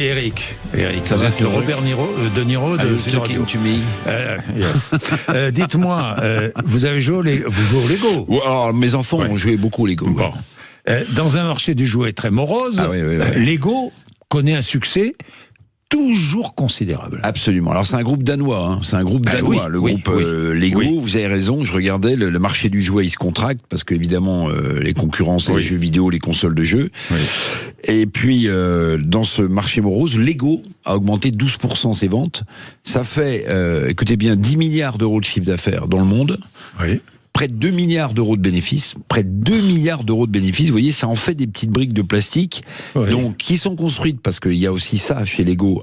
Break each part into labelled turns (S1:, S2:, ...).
S1: Eric, ça va être le Robert De Niro de Sud Radio. Yes. Dites-moi, vous jouez au Lego?
S2: Alors, mes enfants ont joué beaucoup au Lego.
S1: Bon. Dans un marché du jouet très morose, Lego connaît un succès toujours considérable.
S2: Absolument. Alors c'est un groupe danois, c'est un groupe danois, le groupe Lego. Oui. Vous avez raison. Je regardais le marché du jouet, il se contracte parce qu'évidemment les concurrents, c'est les jeux vidéo, les consoles de jeux. Oui. Et puis dans ce marché morose, Lego a augmenté 12% ses ventes. Ça fait, écoutez bien, 10 milliards d'euros de chiffre d'affaires dans le monde. Oui. Près de 2 milliards d'euros de bénéfices. Près de 2 milliards d'euros de bénéfices. Vous voyez, ça en fait des petites briques de plastique. Oui. Donc, qui sont construites, parce qu'il y a aussi ça chez Lego,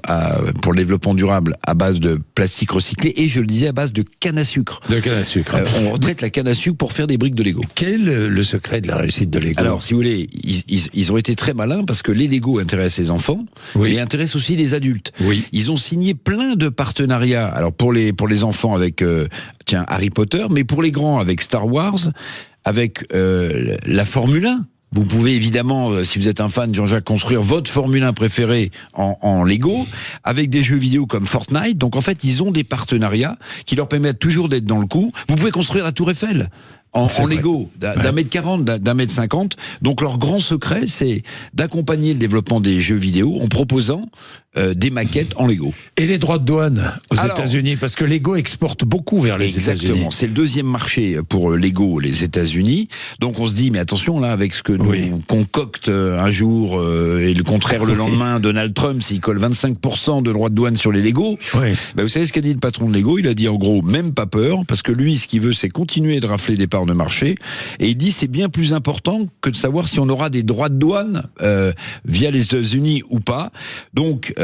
S2: pour le développement durable, à base de plastique recyclé, et je le disais, à base de canne à sucre.
S1: De canne à sucre.
S2: On retraite la canne à sucre pour faire des briques de Lego.
S1: Quel est le secret de la réussite de Lego?
S2: Alors, si vous voulez, ils ont été très malins, parce que les Lego intéressent les enfants, mais intéressent aussi les adultes. Oui. Ils ont signé plein de partenariats. Alors, pour les enfants avec, Harry Potter, mais pour les grands avec Star Wars, avec la Formule 1. Vous pouvez évidemment, si vous êtes un fan de Jean-Jacques, construire votre Formule 1 préféré en Lego, avec des jeux vidéo comme Fortnite. Donc en fait, ils ont des partenariats qui leur permettent toujours d'être dans le coup. Vous pouvez construire la Tour Eiffel en Lego, d'un mètre 40, d'un mètre 50. Donc leur grand secret, c'est d'accompagner le développement des jeux vidéo en proposant des maquettes en Lego.
S1: Et les droits de douane aux États-Unis, parce que Lego exporte beaucoup vers les États-Unis.
S2: Exactement, c'est le deuxième marché pour Lego, les États-Unis. Donc on se dit, mais attention là, avec ce que nous concocte un jour et le contraire le lendemain, Donald Trump, s'il colle 25% de droits de douane sur les Lego, vous savez ce qu'a dit le patron de Lego? Il a dit en gros, même pas peur, parce que lui, ce qu'il veut, c'est continuer de rafler des parts de marché. Et il dit, c'est bien plus important que de savoir si on aura des droits de douane via les États-Unis ou pas. Donc,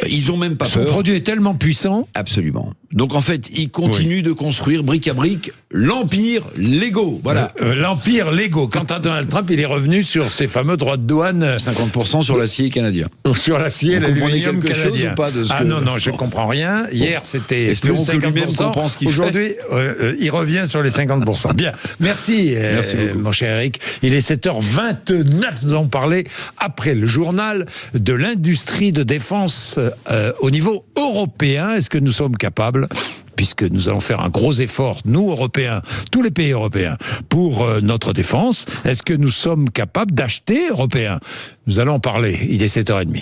S2: ils ont même pas peur.
S1: Son produit est tellement puissant.
S2: Absolument. Donc en fait, ils continuent de construire brique à brique l'empire Lego. Voilà.
S1: L'empire Lego. Quant à Donald Trump, il est revenu sur ses fameux droits de douane.
S2: 50% sur l'acier canadien.
S1: Sur l'acier et l'aluminium canadien.
S2: Ou pas de ce
S1: non, je comprends rien. Hier, c'était plus 50%. Aujourd'hui, il revient sur les 50%. Bien. Merci mon cher Eric. Il est 7h29. Nous allons parler, après le journal, de l'industrie de défense au niveau européen. Est-ce que nous sommes capables, puisque nous allons faire un gros effort, nous Européens, tous les pays européens, pour notre défense, est-ce que nous sommes capables d'acheter européens? Nous allons en parler, il est 7h30.